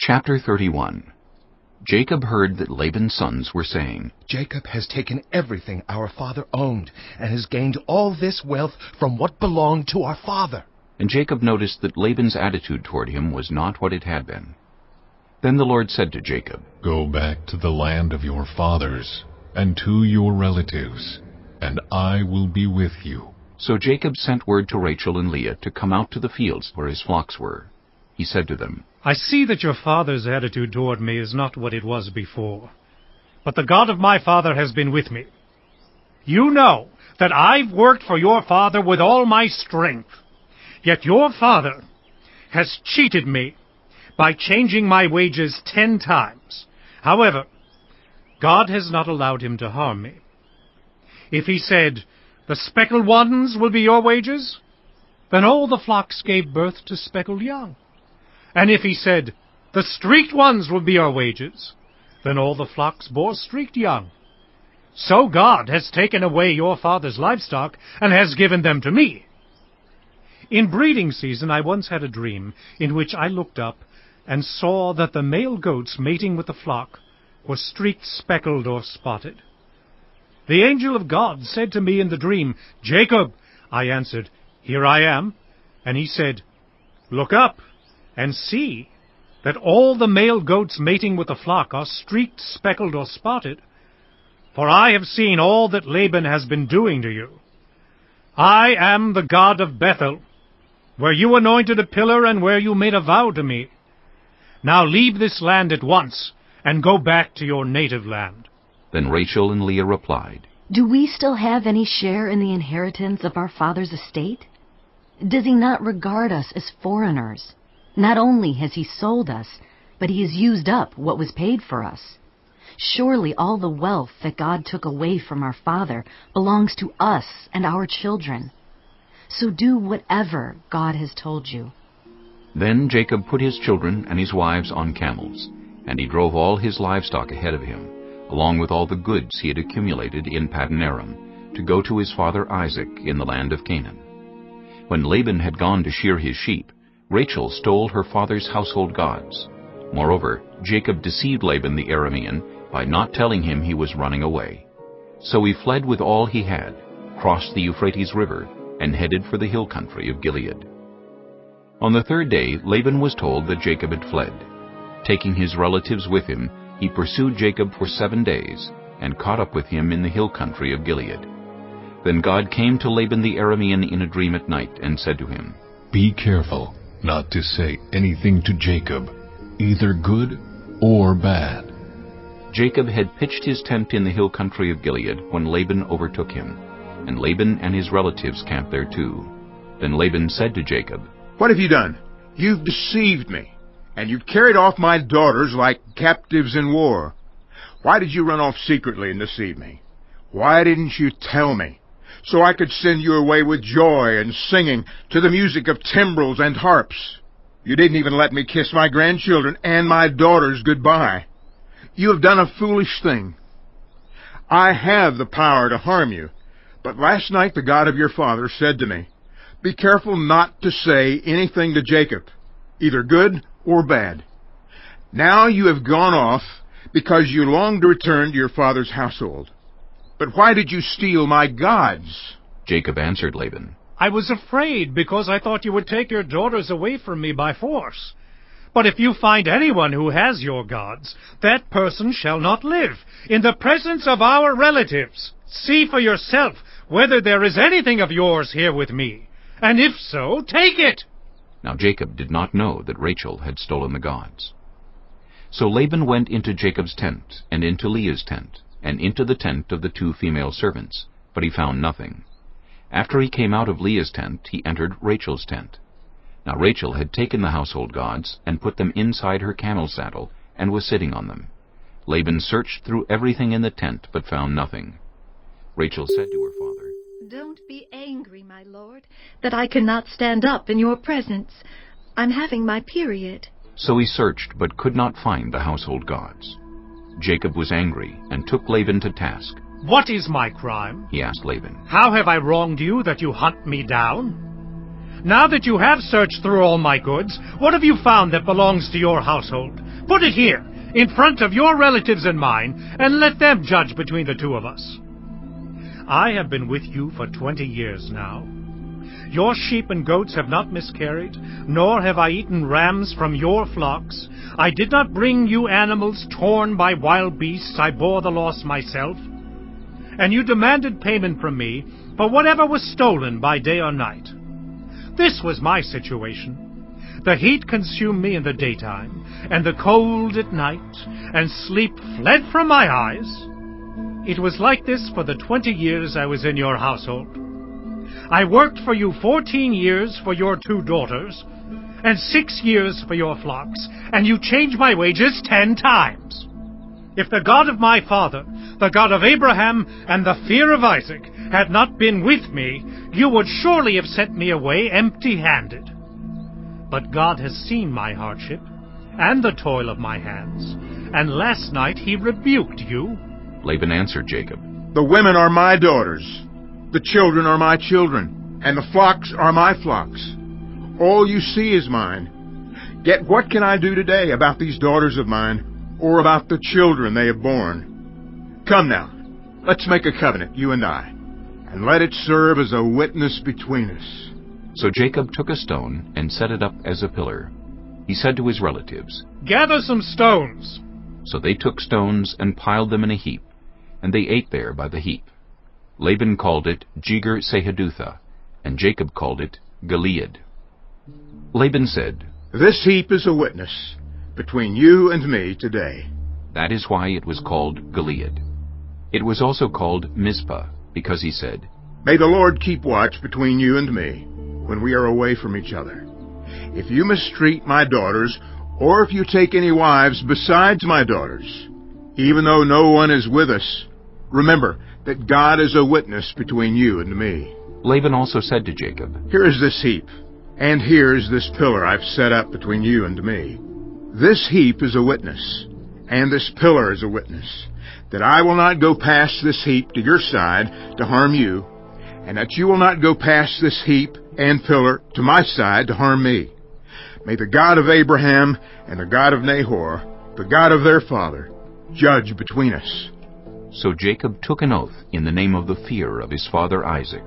Chapter 31. Jacob heard that Laban's sons were saying, Jacob has taken everything our father owned, and has gained all this wealth from what belonged to our father. And Jacob noticed that Laban's attitude toward him was not what it had been. Then the Lord said to Jacob, Go back to the land of your fathers, and to your relatives, and I will be with you. So Jacob sent word to Rachel and Leah to come out to the fields where his flocks were. He said to them, I see that your father's attitude toward me is not what it was before, but the God of my father has been with me. You know that I've worked for your father with all my strength, yet your father has cheated me by changing my wages 10 times. However, God has not allowed him to harm me. If he said, the speckled ones will be your wages, then all the flocks gave birth to speckled young. And if he said, the streaked ones will be your wages, then all the flocks bore streaked young. So God has taken away your father's livestock and has given them to me. In breeding season I once had a dream in which I looked up and saw that the male goats mating with the flock were streaked, speckled, or spotted. The angel of God said to me in the dream, Jacob. I answered, Here I am. And he said, Look up and see that all the male goats mating with the flock are streaked, speckled, or spotted. For I have seen all that Laban has been doing to you. I am the God of Bethel, where you anointed a pillar and where you made a vow to me. Now leave this land at once and go back to your native land. Then Rachel and Leah replied, Do we still have any share in the inheritance of our father's estate? Does he not regard us as foreigners? Not only has he sold us, but he has used up what was paid for us. Surely all the wealth that God took away from our father belongs to us and our children. So do whatever God has told you. Then Jacob put his children and his wives on camels, and he drove all his livestock ahead of him, along with all the goods he had accumulated in Paddan Aram, to go to his father Isaac in the land of Canaan. When Laban had gone to shear his sheep, Rachel stole her father's household gods. Moreover, Jacob deceived Laban the Aramean by not telling him he was running away. So he fled with all he had, crossed the Euphrates River, and headed for the hill country of Gilead. On the third day, Laban was told that Jacob had fled. Taking his relatives with him, he pursued Jacob for 7 days, and caught up with him in the hill country of Gilead. Then God came to Laban the Aramean in a dream at night, and said to him, Be careful not to say anything to Jacob, either good or bad. Jacob had pitched his tent in the hill country of Gilead when Laban overtook him, and Laban and his relatives camped there too. Then Laban said to Jacob, What have you done? You've deceived me, and you've carried off my daughters like captives in war. Why did you run off secretly and deceive me? Why didn't you tell me, so I could send you away with joy and singing to the music of timbrels and harps? You didn't even let me kiss my grandchildren and my daughters goodbye. You have done a foolish thing. I have the power to harm you, but last night the God of your father said to me, Be careful not to say anything to Jacob, either good or bad. Now you have gone off because you long to return to your father's household. But why did you steal my gods? Jacob answered Laban, I was afraid because I thought you would take your daughters away from me by force. But if you find anyone who has your gods, that person shall not live in the presence of our relatives. See for yourself whether there is anything of yours here with me, and if so, take it. Now Jacob did not know that Rachel had stolen the gods. So Laban went into Jacob's tent, and into Leah's tent, and into the tent of the 2 female servants, but he found nothing. After he came out of Leah's tent, he entered Rachel's tent. Now Rachel had taken the household gods, and put them inside her camel saddle, and was sitting on them. Laban searched through everything in the tent, but found nothing. Rachel said to her father, Don't be angry, my lord, that I cannot stand up in your presence. I'm having my period. So he searched, but could not find the household gods. Jacob was angry, and took Laban to task. What is my crime? He asked Laban. How have I wronged you that you hunt me down? Now that you have searched through all my goods, what have you found that belongs to your household? Put it here, in front of your relatives and mine, and let them judge between the two of us. I have been with you for 20 years now. Your sheep and goats have not miscarried, nor have I eaten rams from your flocks. I did not bring you animals torn by wild beasts. I bore the loss myself. And you demanded payment from me for whatever was stolen by day or night. This was my situation. The heat consumed me in the daytime, and the cold at night, and sleep fled from my eyes. It was like this for the 20 years I was in your household. I worked for you 14 years for your 2 daughters, and 6 years for your flocks, and you changed my wages 10 times. If the God of my father, the God of Abraham, and the fear of Isaac had not been with me, you would surely have sent me away empty-handed. But God has seen my hardship, and the toil of my hands, and last night he rebuked you. Laban answered Jacob, The women are my daughters, the children are my children, and the flocks are my flocks. All you see is mine. Yet what can I do today about these daughters of mine, or about the children they have borne? Come now, let's make a covenant, you and I, and let it serve as a witness between us. So Jacob took a stone and set it up as a pillar. He said to his relatives, Gather some stones. So they took stones and piled them in a heap, and they ate there by the heap. Laban called it Jegar-Sahadutha, and Jacob called it Gilead. Laban said, This heap is a witness between you and me today. That is why it was called Gilead. It was also called Mizpah, because he said, May the Lord keep watch between you and me when we are away from each other. If you mistreat my daughters, or if you take any wives besides my daughters, even though no one is with us, remember that God is a witness between you and me. Laban also said to Jacob, Here is this heap, and here is this pillar I've set up between you and me. This heap is a witness, and this pillar is a witness, that I will not go past this heap to your side to harm you, and that you will not go past this heap and pillar to my side to harm me. May the God of Abraham and the God of Nahor, the God of their father, judge between us. So Jacob took an oath in the name of the fear of his father Isaac.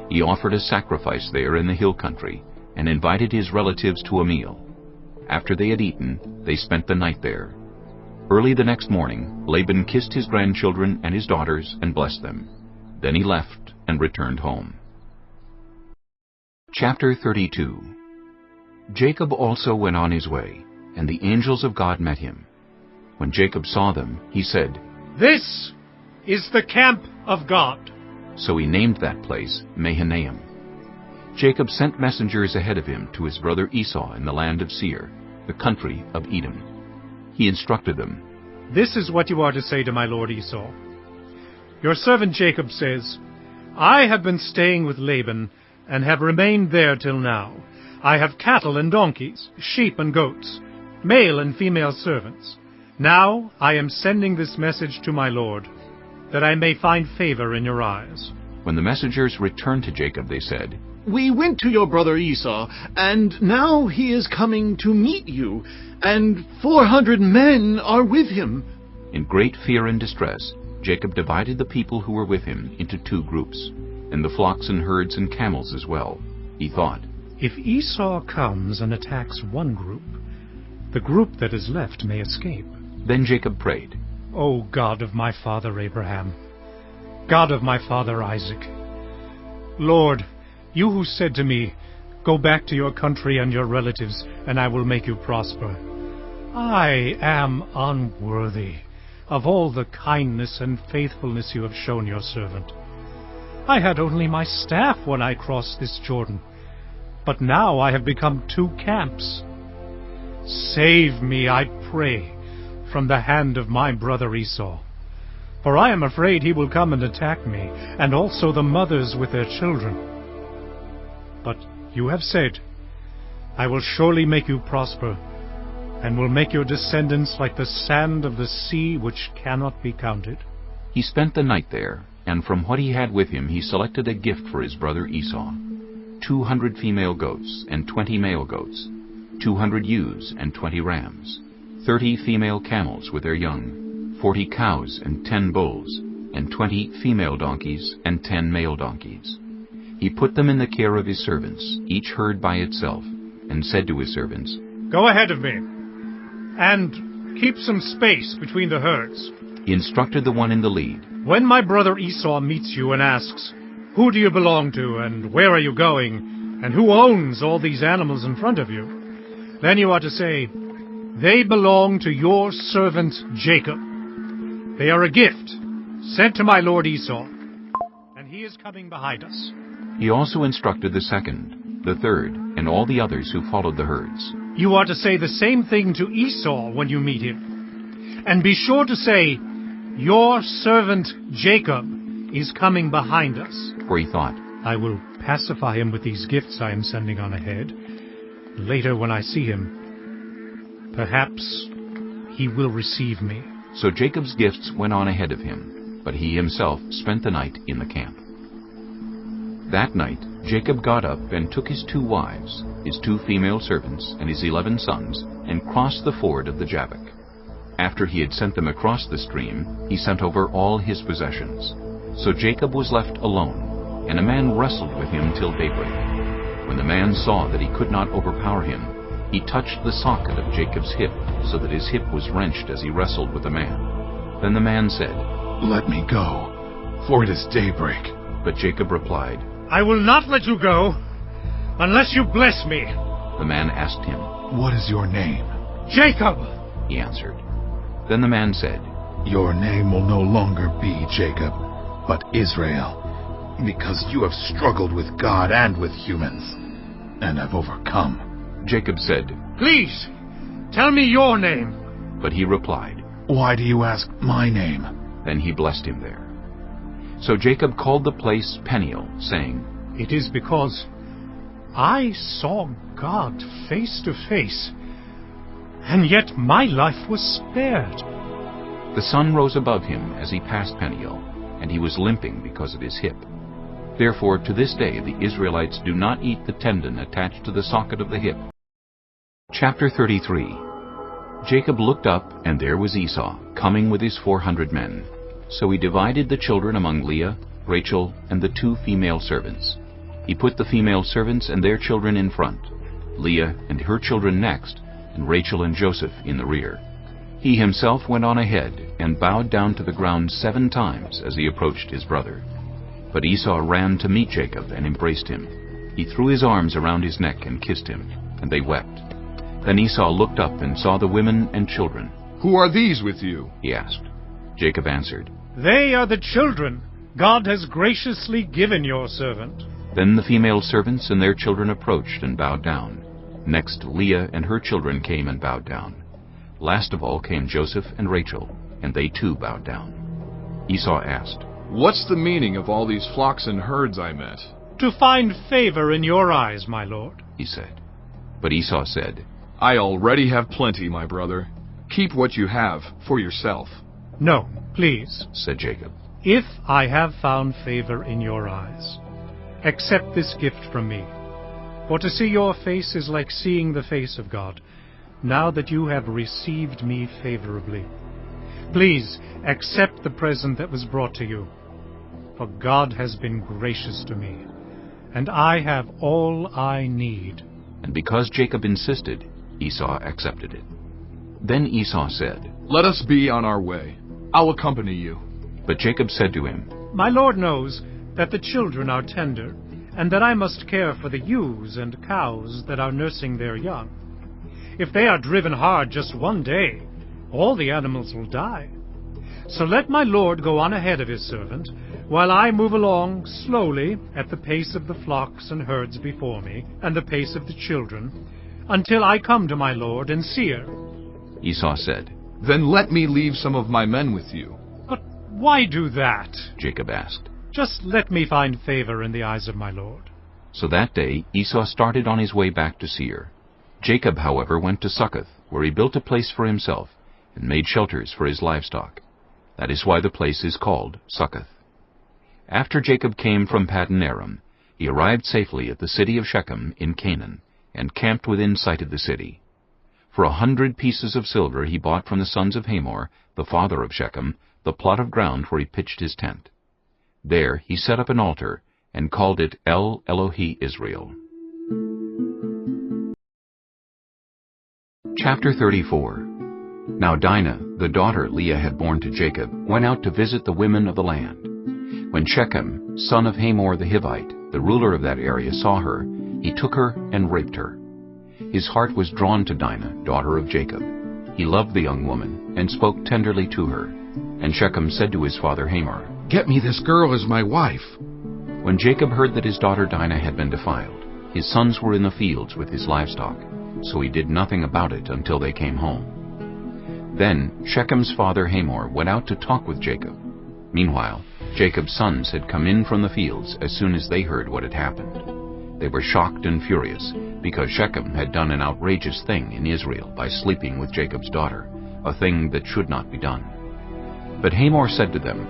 He offered a sacrifice there in the hill country, and invited his relatives to a meal. After they had eaten, they spent the night there. Early the next morning, Laban kissed his grandchildren and his daughters and blessed them. Then he left and returned home. Chapter 32. Jacob also went on his way, and the angels of God met him. When Jacob saw them, he said, This is the camp of God. So he named that place Mahanaim. Jacob sent messengers ahead of him to his brother Esau in the land of Seir, the country of Edom. He instructed them, This is what you are to say to my lord Esau. Your servant Jacob says, I have been staying with Laban, and have remained there till now. I have cattle and donkeys, sheep and goats, male and female servants. Now I am sending this message to my lord, that I may find favor in your eyes. When the messengers returned to Jacob, they said, We went to your brother Esau, and now he is coming to meet you, and 400 men are with him. In great fear and distress, Jacob divided the people who were with him into 2 groups, and the flocks and herds and camels as well. He thought, If Esau comes and attacks one group, the group that is left may escape. Then Jacob prayed, O God of my father Abraham, God of my father Isaac, Lord, you who said to me, Go back to your country and your relatives, and I will make you prosper. I am unworthy of all the kindness and faithfulness you have shown your servant. I had only my staff when I crossed this Jordan, but now I have become 2 camps. Save me, I pray, from the hand of my brother Esau, for I am afraid he will come and attack me, and also the mothers with their children. But you have said, I will surely make you prosper, and will make your descendants like the sand of the sea, which cannot be counted. He spent the night there, and from what he had with him he selected a gift for his brother Esau, 200 female goats and 20 male goats, 200 ewes and 20 rams, 30 female camels with their young, 40 cows and 10 bulls, and 20 female donkeys and 10 male donkeys. He put them in the care of his servants, each herd by itself, and said to his servants, "Go ahead of me, and keep some space between the herds." He instructed the one in the lead. "When my brother Esau meets you and asks, 'Who do you belong to, and where are you going, and who owns all these animals in front of you?' then you are to say, 'They belong to your servant Jacob. They are a gift sent to my lord Esau, and he is coming behind us.'" He also instructed the second, the third, and all the others who followed the herds. "You are to say the same thing to Esau when you meet him. And be sure to say, 'Your servant Jacob is coming behind us.'" For he thought, "I will pacify him with these gifts I am sending on ahead. Later when I see him, perhaps he will receive me." So Jacob's gifts went on ahead of him, but he himself spent the night in the camp. That night Jacob got up and took his 2 wives, his 2 female servants, and his 11 sons, and crossed the ford of the Jabbok. After he had sent them across the stream, he sent over all his possessions. So Jacob was left alone, and a man wrestled with him till daybreak. When the man saw that he could not overpower him, he touched the socket of Jacob's hip, so that his hip was wrenched as he wrestled with the man. Then the man said, Let me go, for it is daybreak. But Jacob replied, "I will not let you go unless you bless me." The man asked him, What is your name? "Jacob," he answered. Then the man said, Your name will no longer be Jacob, but Israel, because you have struggled with God and with humans, and have overcome. Jacob said, "Please, tell me your name." But he replied, Why do you ask my name? Then he blessed him there. So Jacob called the place Peniel, saying, "It is because I saw God face to face, and yet my life was spared." The sun rose above him as he passed Peniel, and he was limping because of his hip. Therefore to this day the Israelites do not eat the tendon attached to the socket of the hip. Chapter 33. Jacob looked up, and there was Esau, coming with his 400 men. So he divided the children among Leah, Rachel, and the 2 female servants. He put the female servants and their children in front, Leah and her children next, and Rachel and Joseph in the rear. He himself went on ahead, and bowed down to the ground 7 times as he approached his brother. But Esau ran to meet Jacob and embraced him. He threw his arms around his neck and kissed him, and they wept. Then Esau looked up and saw the women and children. "Who are these with you?" He asked. Jacob answered. "They are the children God has graciously given your servant." Then the female servants and their children approached and bowed down. Next Leah and her children came and bowed down. Last of all came Joseph and Rachel, and they too bowed down. Esau asked, "What's the meaning of all these flocks and herds I met?" "To find favor in your eyes, my lord," he said. But Esau said, "I already have plenty, my brother. Keep what you have for yourself." "No, please," said Jacob. "if I have found favor in your eyes, accept this gift from me. For to see your face is like seeing the face of God, now that you have received me favorably. Please accept the present that was brought to you, for God has been gracious to me, and I have all I need." And because Jacob insisted, Esau accepted it. Then Esau said, "Let us be on our way. I'll accompany you." But Jacob said to him, "My lord knows that the children are tender, and that I must care for the ewes and cows that are nursing their young. If they are driven hard just one day, all the animals will die. So let my lord go on ahead of his servant, while I move along slowly at the pace of the flocks and herds before me, and the pace of the children, until I come to my lord and Seir." Esau said, "Then let me leave some of my men with you." "But why do that?" Jacob asked. "Just let me find favor in the eyes of my lord." So that day Esau started on his way back to Seir. Jacob, however, went to Succoth, where he built a place for himself, and made shelters for his livestock. That is why the place is called Succoth. After Jacob came from Paddan Aram, he arrived safely at the city of Shechem in Canaan, and camped within sight of the city. For 100 pieces of silver he bought from the sons of Hamor, the father of Shechem, the plot of ground where he pitched his tent. There he set up an altar, and called it El Elohe Israel. Chapter 34. Now Dinah, the daughter Leah had borne to Jacob, went out to visit the women of the land. When Shechem, son of Hamor the Hivite, the ruler of that area, saw her, he took her and raped her. His heart was drawn to Dinah, daughter of Jacob. He loved the young woman, and spoke tenderly to her. And Shechem said to his father Hamor, "Get me this girl as my wife." When Jacob heard that his daughter Dinah had been defiled, his sons were in the fields with his livestock, so he did nothing about it until they came home. Then Shechem's father Hamor went out to talk with Jacob. Meanwhile, Jacob's sons had come in from the fields as soon as they heard what had happened. They were shocked and furious, because Shechem had done an outrageous thing in Israel by sleeping with Jacob's daughter, a thing that should not be done. But Hamor said to them,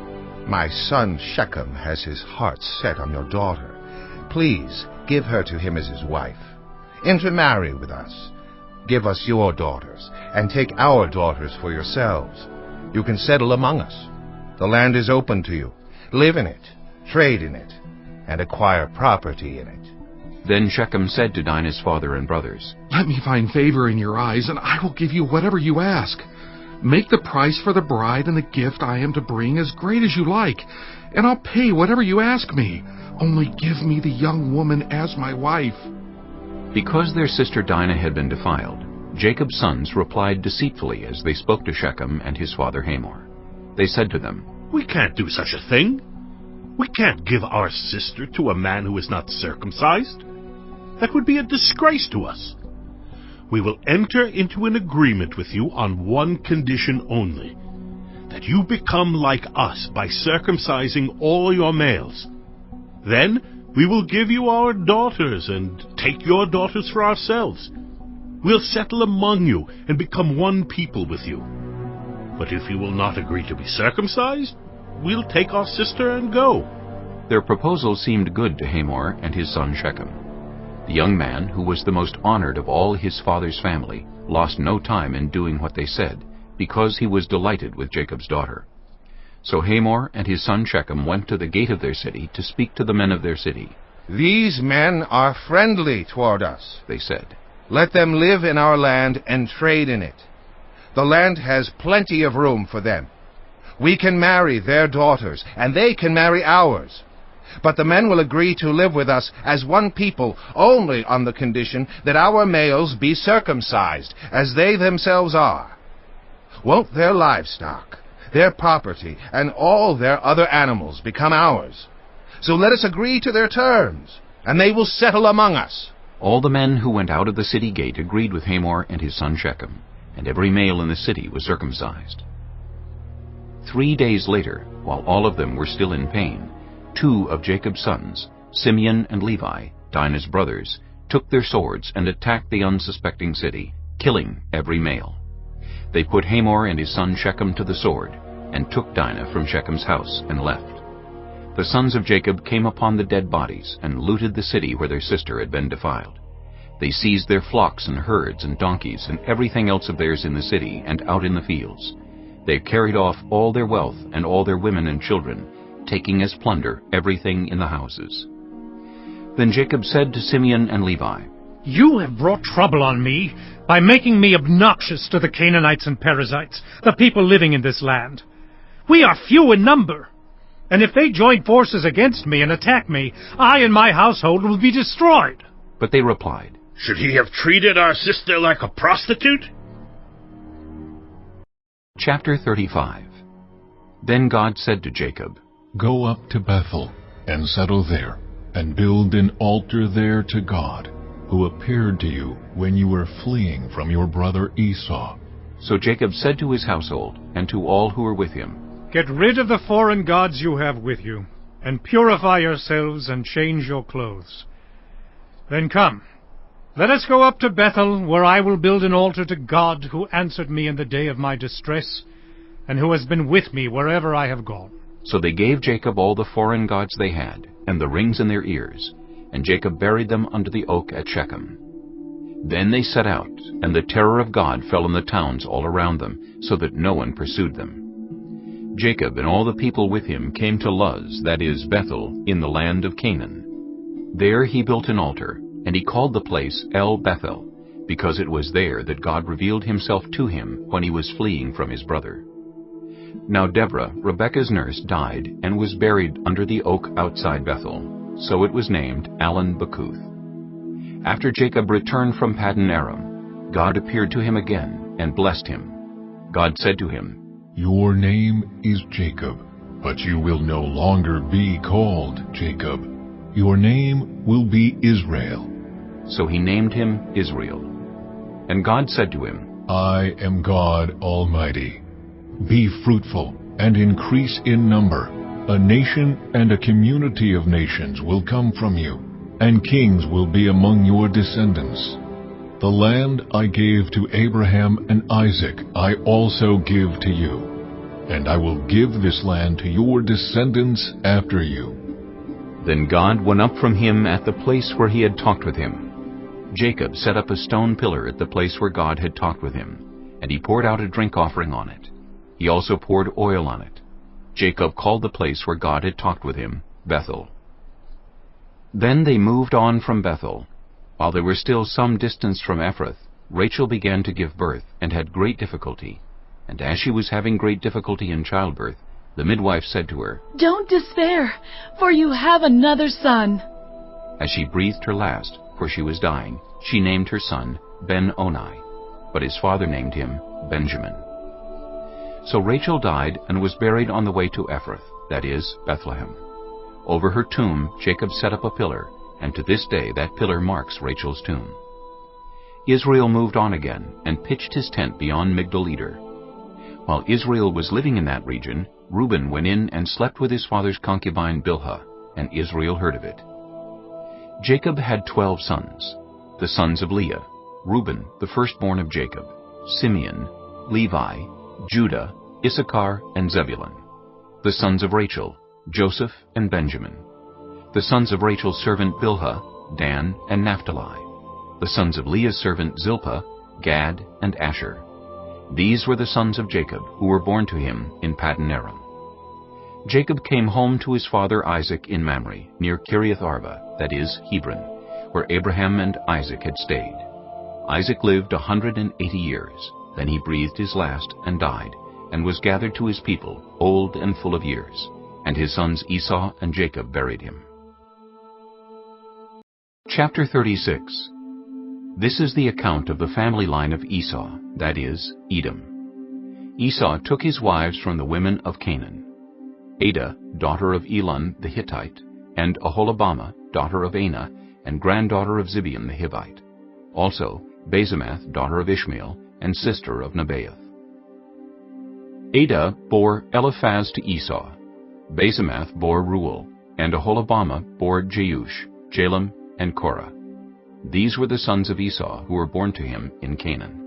My son Shechem has his heart set on your daughter. Please give her to him as his wife. Intermarry with us. Give us your daughters, and take our daughters for yourselves. You can settle among us. The land is open to you. Live in it, trade in it, and acquire property in it. Then Shechem said to Dinah's father and brothers, "Let me find favor in your eyes, and I will give you whatever you ask. Make the price for the bride and the gift I am to bring as great as you like, and I'll pay whatever you ask me. Only give me the young woman as my wife." Because their sister Dinah had been defiled, Jacob's sons replied deceitfully as they spoke to Shechem and his father Hamor. They said to them, "We can't do such a thing. We can't give our sister to a man who is not circumcised. That would be a disgrace to us. We will enter into an agreement with you on one condition only, that you become like us by circumcising all your males. Then we will give you our daughters and take your daughters for ourselves. We'll settle among you and become one people with you. But if you will not agree to be circumcised, we'll take our sister and go." Their proposal seemed good to Hamor and his son Shechem. The young man, who was the most honored of all his father's family, lost no time in doing what they said, because he was delighted with Jacob's daughter. So Hamor and his son Shechem went to the gate of their city to speak to the men of their city. These men are friendly toward us, they said. Let them live in our land and trade in it. The land has plenty of room for them. We can marry their daughters, and they can marry ours. But the men will agree to live with us as one people only on the condition that our males be circumcised, as they themselves are. Won't their livestock, their property, and all their other animals become ours? So let us agree to their terms, and they will settle among us. All the men who went out of the city gate agreed with Hamor and his son Shechem, and every male in the city was circumcised. 3 days later, while all of them were still in pain, 2 of Jacob's sons, Simeon and Levi, Dinah's brothers, took their swords and attacked the unsuspecting city, killing every male. They put Hamor and his son Shechem to the sword, and took Dinah from Shechem's house and left. The sons of Jacob came upon the dead bodies and looted the city where their sister had been defiled. They seized their flocks and herds and donkeys and everything else of theirs in the city and out in the fields. They carried off all their wealth and all their women and children, taking as plunder everything in the houses. Then Jacob said to Simeon and Levi, "You have brought trouble on me by making me obnoxious to the Canaanites and Perizzites, the people living in this land. We are few in number, and if they join forces against me and attack me, I and my household will be destroyed." But they replied, "Should he have treated our sister like a prostitute?" Chapter 35. Then God said to Jacob, "Go up to Bethel, and settle there, and build an altar there to God, who appeared to you when you were fleeing from your brother Esau." So Jacob said to his household, and to all who were with him, "Get rid of the foreign gods you have with you, and purify yourselves and change your clothes. Then come, let us go up to Bethel, where I will build an altar to God, who answered me in the day of my distress, and who has been with me wherever I have gone." So they gave Jacob all the foreign gods they had, and the rings in their ears, and Jacob buried them under the oak at Shechem. Then they set out, and the terror of God fell on the towns all around them, so that no one pursued them. Jacob and all the people with him came to Luz, that is, Bethel, in the land of Canaan. There he built an altar, and he called the place El Bethel, because it was there that God revealed himself to him when he was fleeing from his brother. Now Deborah, Rebekah's nurse, died and was buried under the oak outside Bethel, so it was named Allon-Bacuth. After Jacob returned from Paddan Aram, God appeared to him again and blessed him. God said to him, "Your name is Jacob, but you will no longer be called Jacob. Your name will be Israel." So he named him Israel. And God said to him, "I am God Almighty. Be fruitful and increase in number. A nation and a community of nations will come from you, and kings will be among your descendants. The land I gave to Abraham and Isaac I also give to you, and I will give this land to your descendants after you." Then God went up from him at the place where he had talked with him. Jacob set up a stone pillar at the place where God had talked with him, and he poured out a drink offering on it. He also poured oil on it. Jacob called the place where God had talked with him Bethel. Then they moved on from Bethel. While they were still some distance from Ephrath, Rachel began to give birth and had great difficulty. And as she was having great difficulty in childbirth, the midwife said to her, "Don't despair, for you have another son." As she breathed her last, for she was dying, she named her son Ben-Oni, but his father named him Benjamin. So Rachel died and was buried on the way to Ephrath, that is, Bethlehem. Over her tomb Jacob set up a pillar, and to this day that pillar marks Rachel's tomb. Israel moved on again and pitched his tent beyond Migdal-Eder. While Israel was living in that region, Reuben went in and slept with his father's concubine Bilhah, and Israel heard of it. Jacob had 12 sons. The sons of Leah: Reuben, the firstborn of Jacob, Simeon, Levi, Judah, Issachar, and Zebulun. The sons of Rachel: Joseph and Benjamin. The sons of Rachel's servant Bilhah: Dan and Naphtali. The sons of Leah's servant Zilpah: Gad and Asher. These were the sons of Jacob, who were born to him in Paddan Aram. Jacob came home to his father Isaac in Mamre, near Kiriath Arba, that is, Hebron, where Abraham and Isaac had stayed. Isaac lived 180 years. Then he breathed his last and died, and was gathered to his people, old and full of years. And his sons Esau and Jacob buried him. Chapter 36. This is the account of the family line of Esau, that is, Edom. Esau took his wives from the women of Canaan: Adah, daughter of Elon the Hittite, and Aholibamah, daughter of Anah, and granddaughter of Zibeon the Hivite. Also Basemath, daughter of Ishmael, and sister of Nebaioth. Adah bore Eliphaz to Esau. Basemath bore Reuel, and Aholibamah bore Jeush, Jalem, and Korah. These were the sons of Esau who were born to him in Canaan.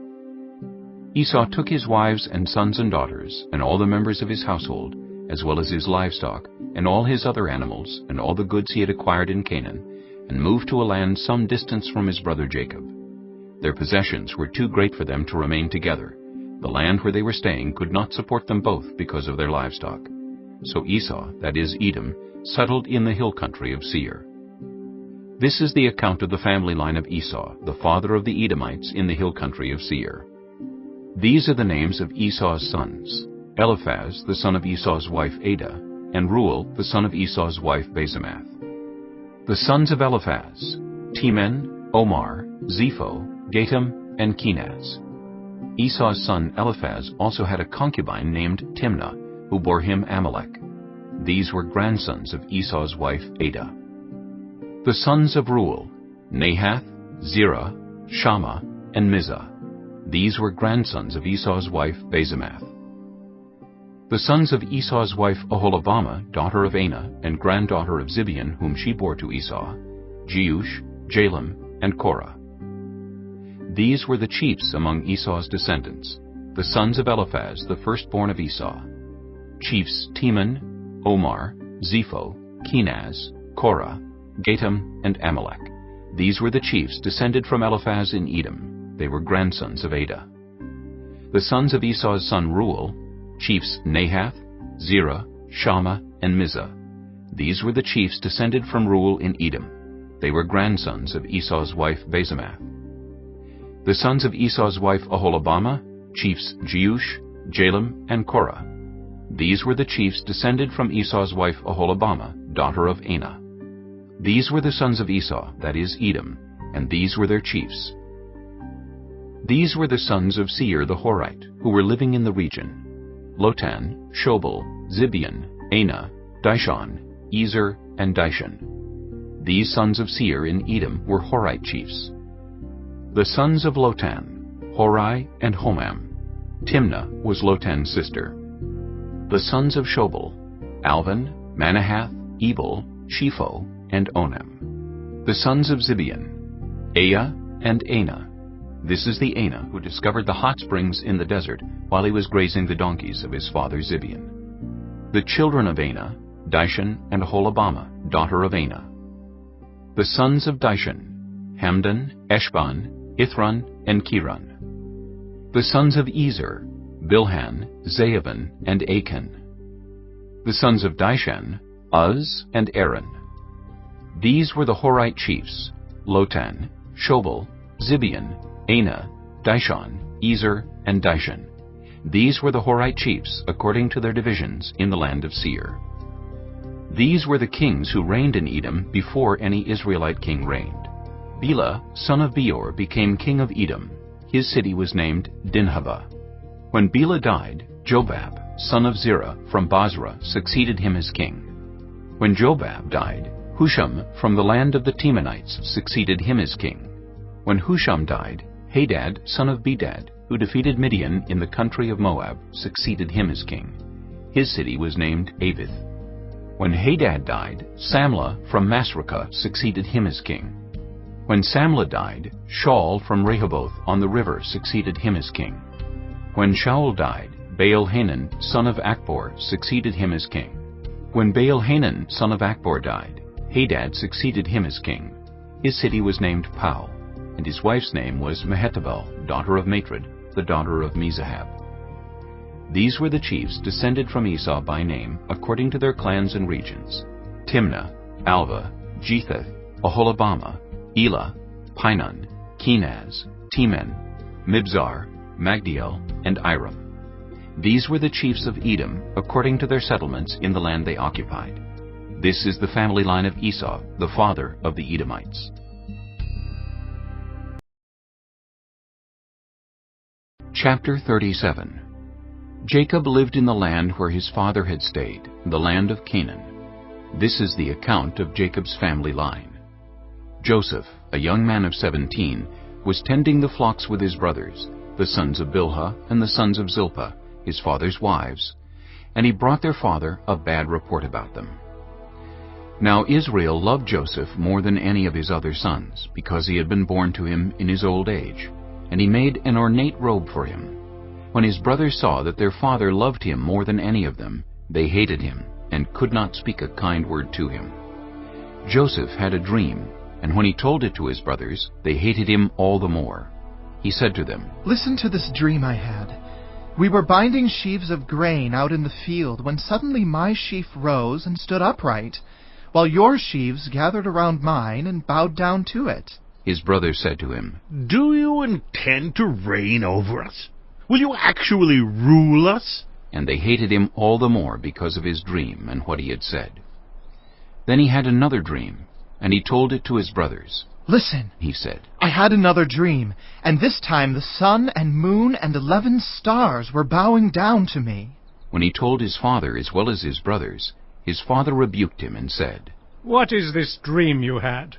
Esau took his wives and sons and daughters, and all the members of his household, as well as his livestock, and all his other animals, and all the goods he had acquired in Canaan, and moved to a land some distance from his brother Jacob. Their possessions were too great for them to remain together. The land where they were staying could not support them both because of their livestock. So Esau, that is Edom, settled in the hill country of Seir. This is the account of the family line of Esau, the father of the Edomites in the hill country of Seir. These are the names of Esau's sons: Eliphaz, the son of Esau's wife Adah, and Reuel, the son of Esau's wife Basemath. The sons of Eliphaz: Teman, Omar, Zepho, Gatam, and Kenaz. Esau's son Eliphaz also had a concubine named Timnah, who bore him Amalek. These were grandsons of Esau's wife Adah. The sons of Reuel: Nahath, Zerah, Shammah, and Mizah. These were grandsons of Esau's wife Basemath. The sons of Esau's wife Aholibamah, daughter of Anah, and granddaughter of Zibeon, whom she bore to Esau: Jeush, Jalem, and Korah. These were the chiefs among Esau's descendants, the sons of Eliphaz, the firstborn of Esau: chiefs Teman, Omar, Zepho, Kenaz, Korah, Gatam, and Amalek. These were the chiefs descended from Eliphaz in Edom. They were grandsons of Ada. The sons of Esau's son Reuel, chiefs Nahath, Zerah, Shammah, and Mizah. These were the chiefs descended from Reuel in Edom. They were grandsons of Esau's wife Basemath. The sons of Esau's wife Aholibamah, chiefs Jeush, Jalem, and Korah. These were the chiefs descended from Esau's wife Aholibamah, daughter of Anah. These were the sons of Esau, that is, Edom, and these were their chiefs. These were the sons of Seir the Horite, who were living in the region: Lotan, Shobal, Zibeon, Anah, Dishon, Ezer, and Dishon. These sons of Seir in Edom were Horite chiefs. The sons of Lotan, Hori and Homam. Timnah was Lotan's sister. The sons of Shobal, Alvan, Manahath, Ebal, Shepho, and Onam. The sons of Zibeon, Aya and Anah. This is the Anah who discovered the hot springs in the desert while he was grazing the donkeys of his father Zibeon. The children of Anah, Dishon and Aholibamah, daughter of Anah. The sons of Dishon, Hamdan, Eshban, Ithran, and Kiran. The sons of Ezer, Bilhan, Zaavan, and Achan. The sons of Dishan, Uz and Aaron. These were the Horite chiefs: Lotan, Shobal, Zibeon, Anah, Dishon, Ezer, and Dishon. These were the Horite chiefs according to their divisions in the land of Seir. These were the kings who reigned in Edom before any Israelite king reigned. Bela, son of Beor, became king of Edom. His city was named Dinhabah. When Bela died, Jobab, son of Zerah from Basra, succeeded him as king. When Jobab died, Husham from the land of the Temanites succeeded him as king. When Husham died, Hadad, son of Bedad, who defeated Midian in the country of Moab, succeeded him as king. His city was named Avith. When Hadad died, Samlah from Masrekah succeeded him as king. When Samlah died, Shaul from Rehoboth on the river succeeded him as king. When Shaul died, Baal-Hanan, son of Akbor, succeeded him as king. When Baal-Hanan, son of Akbor, died, Hadad succeeded him as king. His city was named Pau, and his wife's name was Mehetabel, daughter of Matred, the daughter of Mezahab. These were the chiefs descended from Esau by name, according to their clans and regions: Timnah, Alva, Jetheth, Aholibamah, Elah, Pinon, Kenaz, Teman, Mibzar, Magdiel, and Iram. These were the chiefs of Edom, according to their settlements in the land they occupied. This is the family line of Esau, the father of the Edomites. Chapter 37. Jacob lived in the land where his father had stayed, the land of Canaan. This is the account of Jacob's family line. Joseph, a young man of 17, was tending the flocks with his brothers, the sons of Bilhah and the sons of Zilpah, his father's wives, and he brought their father a bad report about them. Now Israel loved Joseph more than any of his other sons, because he had been born to him in his old age, and he made an ornate robe for him. When his brothers saw that their father loved him more than any of them, they hated him, and could not speak a kind word to him. Joseph had a dream, and when he told it to his brothers, they hated him all the more. He said to them, "Listen to this dream I had. We were binding sheaves of grain out in the field when suddenly my sheaf rose and stood upright, while your sheaves gathered around mine and bowed down to it." His brothers said to him, "Do you intend to reign over us? Will you actually rule us?" And they hated him all the more because of his dream and what he had said. Then he had another dream, and he told it to his brothers. "Listen," he said, "I had another dream, and this time the sun and moon and 11 stars were bowing down to me." When he told his father as well as his brothers, his father rebuked him and said, "What is this dream you had?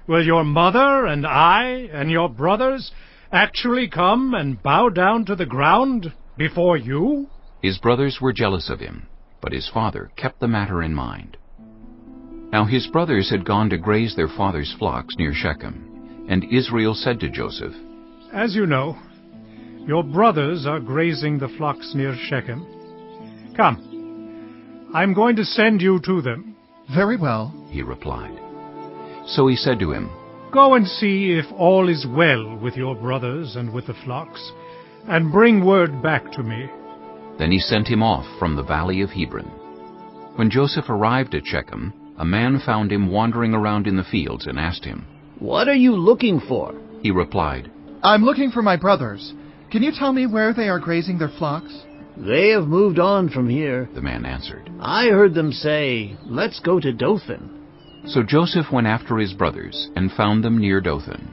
Will your mother and I and your brothers actually come and bow down to the ground before you?" His brothers were jealous of him, but his father kept the matter in mind. Now his brothers had gone to graze their father's flocks near Shechem, and Israel said to Joseph, "As you know, your brothers are grazing the flocks near Shechem. Come, I'm going to send you to them." "Very well," he replied. So he said to him, Go and see if all is well with your brothers and with the flocks, and bring word back to me." Then he sent him off from the valley of Hebron. When Joseph arrived at Shechem, a man found him wandering around in the fields and asked him, "What are you looking for?" He replied, "I'm looking for my brothers. Can you tell me where they are grazing their flocks?" "They have moved on from here," the man answered. "I heard them say, 'Let's go to Dothan.'" So Joseph went after his brothers and found them near Dothan.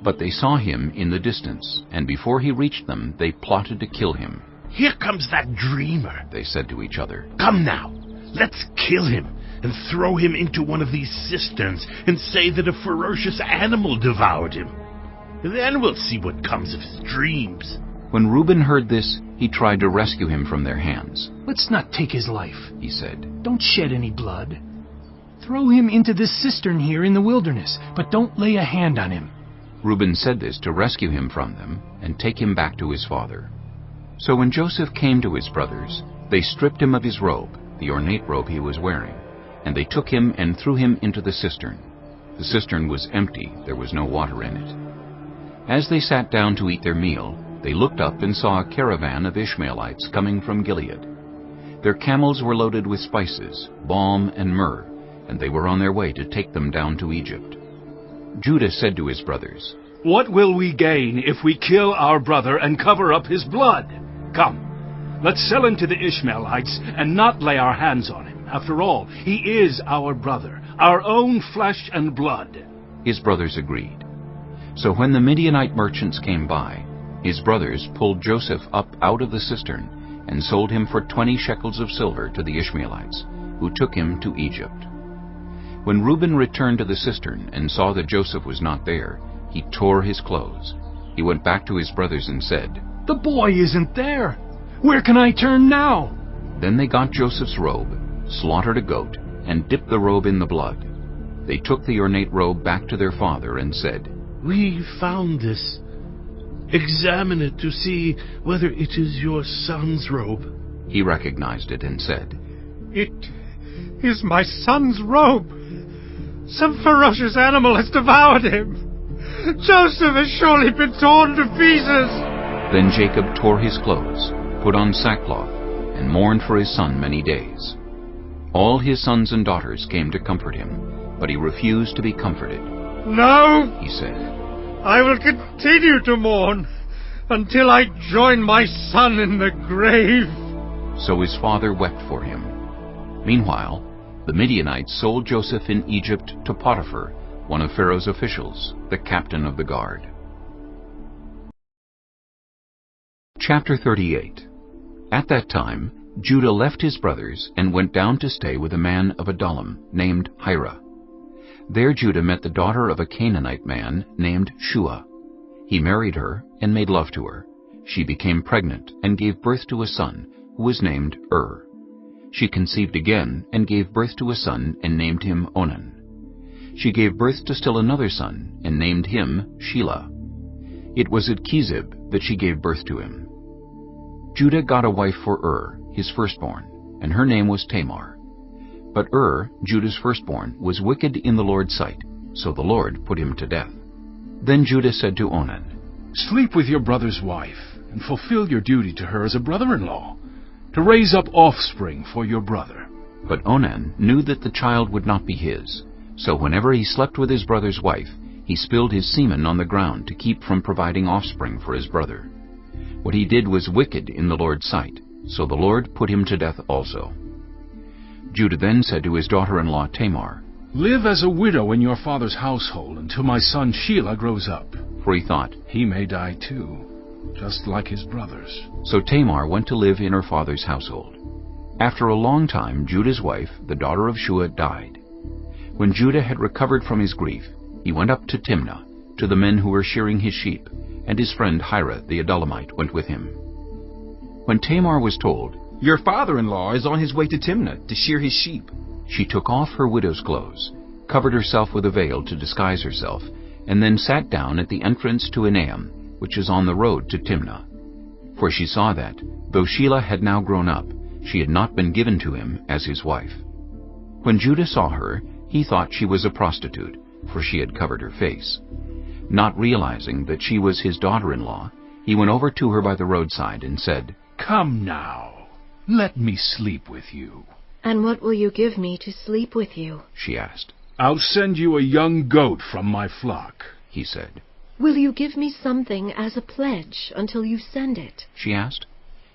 But they saw him in the distance, and before he reached them, they plotted to kill him. "Here comes that dreamer," they said to each other. "Come now, let's kill him and throw him into one of these cisterns and say that a ferocious animal devoured him. Then we'll see what comes of his dreams." When Reuben heard this, he tried to rescue him from their hands. "Let's not take his life," he said. "Don't shed any blood. Throw him into this cistern here in the wilderness, but don't lay a hand on him." Reuben said this to rescue him from them and take him back to his father. So when Joseph came to his brothers, they stripped him of his robe, the ornate robe he was wearing, and they took him and threw him into the cistern. The cistern was empty, there was no water in it. As they sat down to eat their meal, they looked up and saw a caravan of Ishmaelites coming from Gilead. Their camels were loaded with spices, balm, and myrrh, and they were on their way to take them down to Egypt. Judah said to his brothers, "What will we gain if we kill our brother and cover up his blood? Come, let's sell him to the Ishmaelites and not lay our hands on him. After all, he is our brother, our own flesh and blood." His brothers agreed. So when the Midianite merchants came by, his brothers pulled Joseph up out of the cistern and sold him for 20 shekels of silver to the Ishmaelites, who took him to Egypt. When Reuben returned to the cistern and saw that Joseph was not there, he tore his clothes. He went back to his brothers and said, "The boy isn't there. Where can I turn now?" Then they got Joseph's robe, slaughtered a goat, and dipped the robe in the blood. They took the ornate robe back to their father and said, "We found this. Examine it to see whether it is your son's robe." He recognized it and said, "It is my son's robe. Some ferocious animal has devoured him. Joseph has surely been torn to pieces." Then Jacob tore his clothes, put on sackcloth, and mourned for his son many days. All his sons and daughters came to comfort him, but he refused to be comforted. "No," he said, "I will continue to mourn until I join my son in the grave." So his father wept for him. Meanwhile, the Midianites sold Joseph in Egypt to Potiphar, one of Pharaoh's officials, the captain of the guard. Chapter 38. At that time, Judah left his brothers and went down to stay with a man of Adullam named Hira. There Judah met the daughter of a Canaanite man named Shua. He married her and made love to her. She became pregnant and gave birth to a son, who was named She conceived again and gave birth to a son and named him Onan. She gave birth to still another son and named him Shelah. It was at Chizib that she gave birth to him. Judah got a wife for his firstborn, and her name was Tamar. But Judah's firstborn, was wicked in the Lord's sight, so the Lord put him to death. Then Judah said to Onan, "Sleep with your brother's wife, and fulfill your duty to her as a brother-in-law, to raise up offspring for your brother." But Onan knew that the child would not be his, so whenever he slept with his brother's wife, he spilled his semen on the ground to keep from providing offspring for his brother. What he did was wicked in the Lord's sight, so the Lord put him to death also. Judah then said to his daughter-in-law Tamar, "Live as a widow in your father's household until my son Shelah grows up." For he thought, "He may die too, just like his brothers." So Tamar went to live in her father's household. After a long time, Judah's wife, the daughter of Shua, died. When Judah had recovered from his grief, he went up to Timnah, to the men who were shearing his sheep, and his friend Hira the Adullamite went with him. When Tamar was told, "Your father-in-law is on his way to Timnah to shear his sheep," she took off her widow's clothes, covered herself with a veil to disguise herself, and then sat down at the entrance to Enaim, which is on the road to Timnah. For she saw that, though Shelah had now grown up, she had not been given to him as his wife. When Judah saw her, he thought she was a prostitute, for she had covered her face. Not realizing that she was his daughter-in-law, he went over to her by the roadside and said, "Come now, let me sleep with you." "And what will you give me to sleep with you?" she asked. "I'll send you a young goat from my flock," he said. "Will you give me something as a pledge until you send it?" she asked.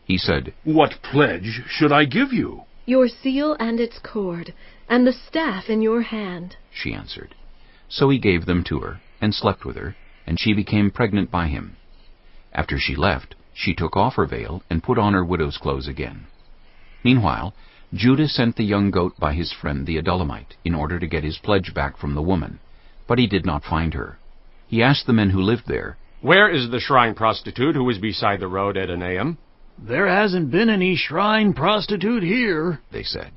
He said, "What pledge should I give you?" "Your seal and its cord, and the staff in your hand," she answered. So he gave them to her, and slept with her, and she became pregnant by him. After she left, she took off her veil and put on her widow's clothes again. Meanwhile, Judah sent the young goat by his friend the Adullamite in order to get his pledge back from the woman, but he did not find her. He asked the men who lived there, "Where is the shrine prostitute who was beside the road at Enaim?" "There hasn't been any shrine prostitute here," they said.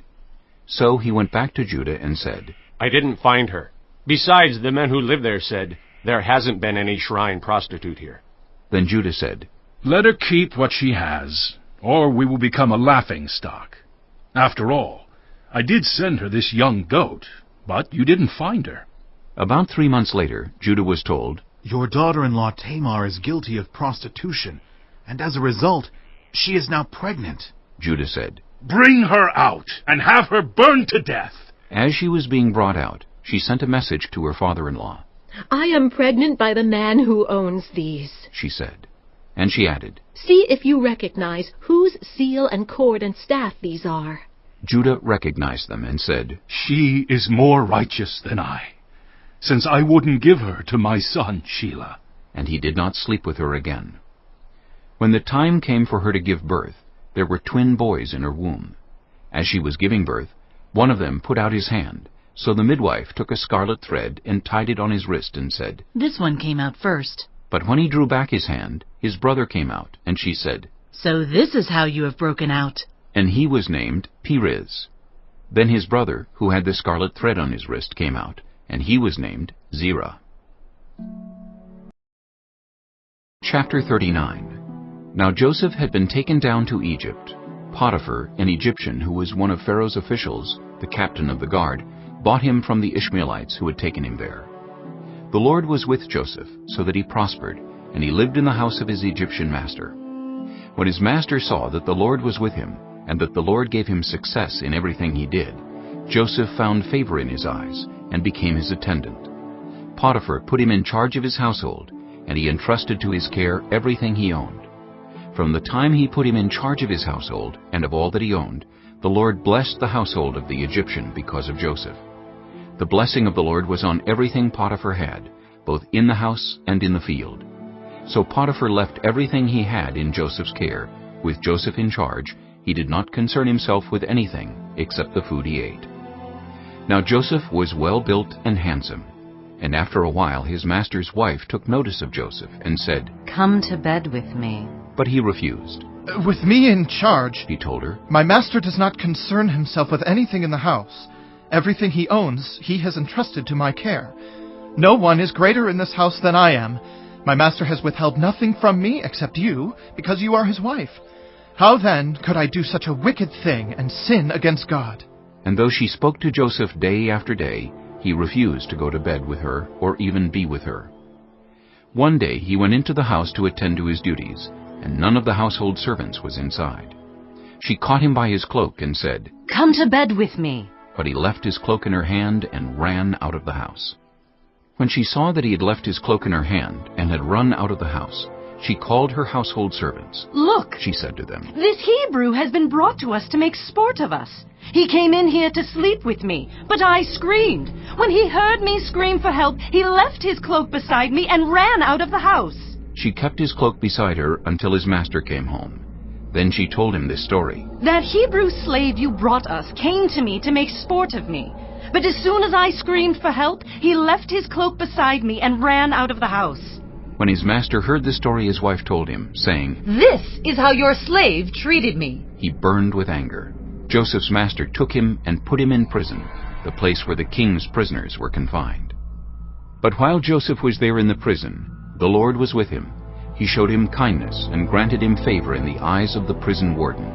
So he went back to Judah and said, "I didn't find her. Besides, the men who live there said, 'There hasn't been any shrine prostitute here.'" Then Judah said, "Let her keep what she has, or we will become a laughingstock. After all, I did send her this young goat, but you didn't find her." About 3 months later, Judah was told, "Your daughter-in-law Tamar is guilty of prostitution, and as a result, she is now pregnant." Judah said, "Bring her out, and have her burned to death." As she was being brought out, she sent a message to her father-in-law. "I am pregnant by the man who owns these," she said. And she added, "See if you recognize whose seal and cord and staff these are." Judah recognized them and said, "She is more righteous than I, since I wouldn't give her to my son Shelah." And he did not sleep with her again. When the time came for her to give birth, there were twin boys in her womb. As she was giving birth, one of them put out his hand, so the midwife took a scarlet thread and tied it on his wrist and said, "This one came out first." But when he drew back his hand, his brother came out, and she said, "So this is how you have broken out." And he was named Perez. Then his brother, who had the scarlet thread on his wrist, came out, and he was named Zerah. Chapter 39. Now Joseph had been taken down to Egypt. Potiphar, an Egyptian who was one of Pharaoh's officials, the captain of the guard, bought him from the Ishmaelites who had taken him there. The Lord was with Joseph, so that he prospered, and he lived in the house of his Egyptian master. When his master saw that the Lord was with him, and that the Lord gave him success in everything he did, Joseph found favor in his eyes, and became his attendant. Potiphar put him in charge of his household, and he entrusted to his care everything he owned. From the time he put him in charge of his household, and of all that he owned, the Lord blessed the household of the Egyptian because of Joseph. The blessing of the Lord was on everything Potiphar had, both in the house and in the field. So Potiphar left everything he had in Joseph's care. With Joseph in charge, he did not concern himself with anything except the food he ate. Now Joseph was well built and handsome, and after a while his master's wife took notice of Joseph and said, "Come to bed with me." But he refused. "With me in charge," he told her, "my master does not concern himself with anything in the house. Everything he owns he has entrusted to my care. No one is greater in this house than I am. My master has withheld nothing from me except you, because you are his wife. How then could I do such a wicked thing and sin against God?" And though she spoke to Joseph day after day, he refused to go to bed with her or even be with her. One day he went into the house to attend to his duties, and none of the household servants was inside. She caught him by his cloak and said, "Come to bed with me." But he left his cloak in her hand and ran out of the house. When she saw that he had left his cloak in her hand and had run out of the house, she called her household servants. "Look," she said to them, "this Hebrew has been brought to us to make sport of us. He came in here to sleep with me, but I screamed. When he heard me scream for help, he left his cloak beside me and ran out of the house." She kept his cloak beside her until his master came home. Then she told him this story. "That Hebrew slave you brought us came to me to make sport of me. But as soon as I screamed for help, he left his cloak beside me and ran out of the house." When his master heard the story his wife told him, saying, "This is how your slave treated me," he burned with anger. Joseph's master took him and put him in prison, the place where the king's prisoners were confined. But while Joseph was there in the prison, the Lord was with him. He showed him kindness and granted him favor in the eyes of the prison warden.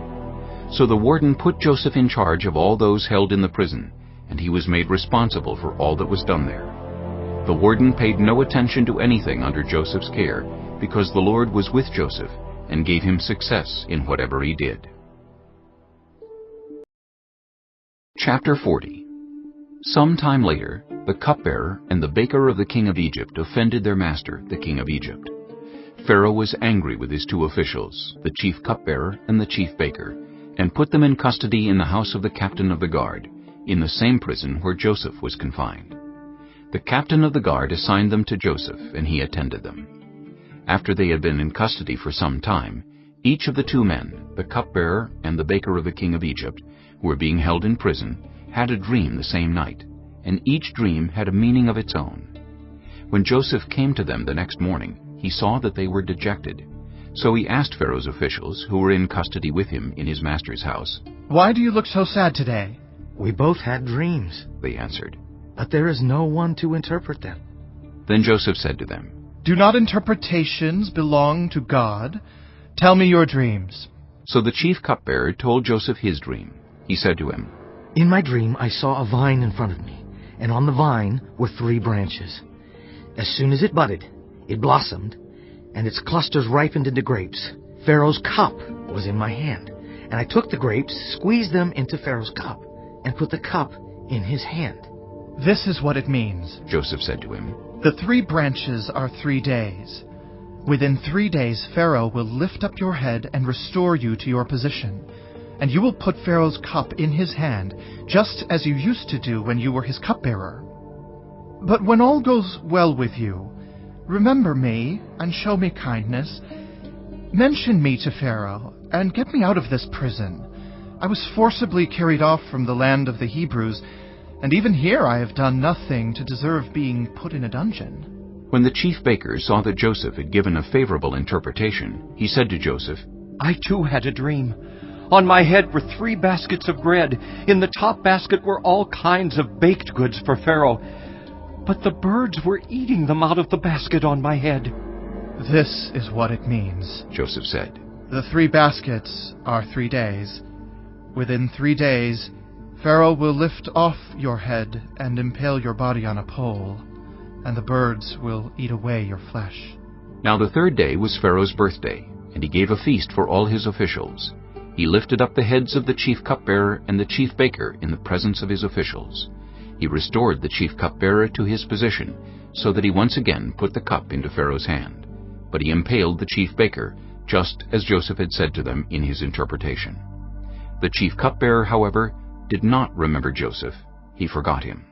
So the warden put Joseph in charge of all those held in the prison, and he was made responsible for all that was done there. The warden paid no attention to anything under Joseph's care, because the Lord was with Joseph and gave him success in whatever he did. Chapter 40. Some time later, the cupbearer and the baker of the king of Egypt offended their master, the king of Egypt. Pharaoh was angry with his two officials, the chief cupbearer and the chief baker, and put them in custody in the house of the captain of the guard, in the same prison where Joseph was confined. The captain of the guard assigned them to Joseph, and he attended them. After they had been in custody for some time, each of the two men, the cupbearer and the baker of the king of Egypt, who were being held in prison, had a dream the same night, and each dream had a meaning of its own. When Joseph came to them the next morning, he saw that they were dejected. So he asked Pharaoh's officials, who were in custody with him in his master's house, "Why do you look so sad today?" "We both had dreams," they answered, "but there is no one to interpret them." Then Joseph said to them, "Do not interpretations belong to God? Tell me your dreams." So the chief cupbearer told Joseph his dream. He said to him, "In my dream I saw a vine in front of me, and on the vine were 3 branches. As soon as it budded, it blossomed, and its clusters ripened into grapes. Pharaoh's cup was in my hand, and I took the grapes, squeezed them into Pharaoh's cup, and put the cup in his hand." "This is what it means," Joseph said to him. "The 3 branches are 3 days. Within 3 days Pharaoh will lift up your head and restore you to your position, and you will put Pharaoh's cup in his hand, just as you used to do when you were his cupbearer. But when all goes well with you, remember me and show me kindness. Mention me to Pharaoh and get me out of this prison. I was forcibly carried off from the land of the Hebrews, and even here I have done nothing to deserve being put in a dungeon." When the chief baker saw that Joseph had given a favorable interpretation, he said to Joseph, "I too had a dream. On my head were 3 baskets of bread. In the top basket were all kinds of baked goods for Pharaoh. But the birds were eating them out of the basket on my head." "This is what it means," Joseph said. "The 3 baskets are 3 days. Within 3 days, Pharaoh will lift off your head and impale your body on a pole, and the birds will eat away your flesh." Now the 3rd day was Pharaoh's birthday, and he gave a feast for all his officials. He lifted up the heads of the chief cupbearer and the chief baker in the presence of his officials. He restored the chief cupbearer to his position, so that he once again put the cup into Pharaoh's hand. But he impaled the chief baker, just as Joseph had said to them in his interpretation. The chief cupbearer, however, did not remember Joseph. He forgot him.